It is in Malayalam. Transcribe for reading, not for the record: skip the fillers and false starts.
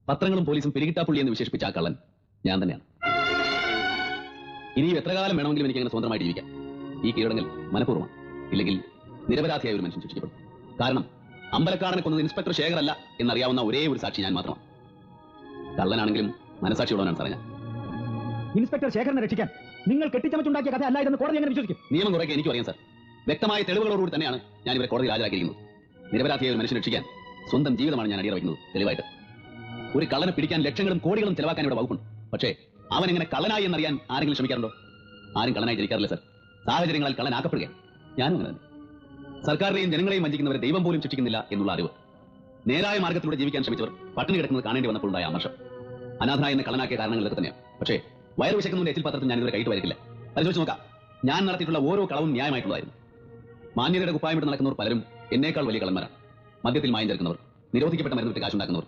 പത്രങ്ങളും പോലീസും പിരികിട്ടാപ്പുള്ളി എന്ന് വിശേഷിപ്പിച്ച ആ കള്ളൻ ഞാൻ തന്നെയാണ്. ഇനിയും എത്ര കാലം വേണമെങ്കിലും എനിക്ക് അങ്ങനെ സ്വന്തമായിട്ട് ജീവിക്കാം. ഈ കീഴടങ്ങൽ മനഃപൂർവ്വമാണ്. ഇല്ലെങ്കിൽ നിരപരാധിയായ ഒരു മനുഷ്യൻ ശിക്ഷിക്കപ്പെടും. കാരണം അമ്പലക്കാടനെ കൊന്നത് ഇൻസ്പെക്ടർ ശേഖരല്ല എന്നറിയാവുന്ന ഒരേ ഒരു സാക്ഷി ഞാൻ മാത്രമാണ്. കള്ളനാണെങ്കിലും മനസാക്ഷിയുള്ളവനാണ് സാറേ ഞാൻ. ഇൻസ്പെക്ടർ ശേഖരനെ രക്ഷിക്കാൻ നിങ്ങൾ കെട്ടിച്ചമച്ചുണ്ടാക്കിയ കഥ അല്ലായിരുന്നു കോടതി എങ്ങനെ വിശ്വസിക്കും? നിയമം കുറേക്ക് എനിക്കും അറിയാം സാർ. വ്യക്തമായ തെളിവുകളോടുകൂടി തന്നെയാണ് ഞാൻ ഇവരെ കോടതിയിൽ ഹാജരാക്കിയിരിക്കുന്നത്. നിരപരാധിയായ ഒരു മനുഷ്യനെ രക്ഷിക്കാൻ സ്വന്തം ജീവിതമാണ് ഞാൻ അടിയറ വയ്ക്കുന്നത്. തെളിവായിട്ട് ഒരു കള്ളനെ പിടിക്കാൻ ലക്ഷങ്ങളും കോടികളും ചെലവാക്കാൻ ഇവിടെ വകുപ്പുണ്ട്. പക്ഷേ അവൻ എങ്ങനെ കള്ളനായി എന്നറിയാൻ ആരെങ്കിലും ശ്രമിക്കാറുണ്ടോ? ആരും കള്ളനായി ജനിക്കാറില്ല സാർ. സാഹചര്യങ്ങളാൽ കള്ളനാക്കപ്പെടുകയാണ്. ഞാനും അങ്ങനെ തന്നെ. സർക്കാരിനെയും ജനങ്ങളെയും വഞ്ചിക്കുന്നവരെ ദൈവം പോലും ശിക്ഷിക്കുന്നില്ല എന്നുള്ള അറിവ്. നേരായ മാർഗത്തിലൂടെ ജീവിക്കാൻ ശ്രമിച്ചവർ പട്ടിണി കിടക്കുന്നത് കാണേണ്ടി വന്നപ്പോഴുണ്ടായ അമർഷം അനാഥനായ എന്നെ കള്ളനാക്കിയ കാരണങ്ങളൊക്കെ തന്നെയാണ്. പക്ഷേ വയറ് വിശക്കുന്നതിന്റെ എച്ചിൽ പത്രത്തിൽ ഞാൻ ഇതുവരെ കൈയിട്ട് വരില്ല. പരിശോധിച്ച് നോക്കാം. ഞാൻ നടത്തിയിട്ടുള്ള ഓരോ കളവും ന്യായമായിട്ടുള്ളതായിരുന്നു. മാന്യതയുടെ കുപ്പായമിട്ട് നടക്കുന്നവർ പലരും എന്നേക്കാൾ വലിയ കള്ളന്മാരാണ്. മദ്യത്തിൽ മായം ചേർക്കുന്നവർ, നിരോധിക്കപ്പെട്ട മരുന്ന് വിറ്റ് കാശുണ്ടാക്കുന്നവർ,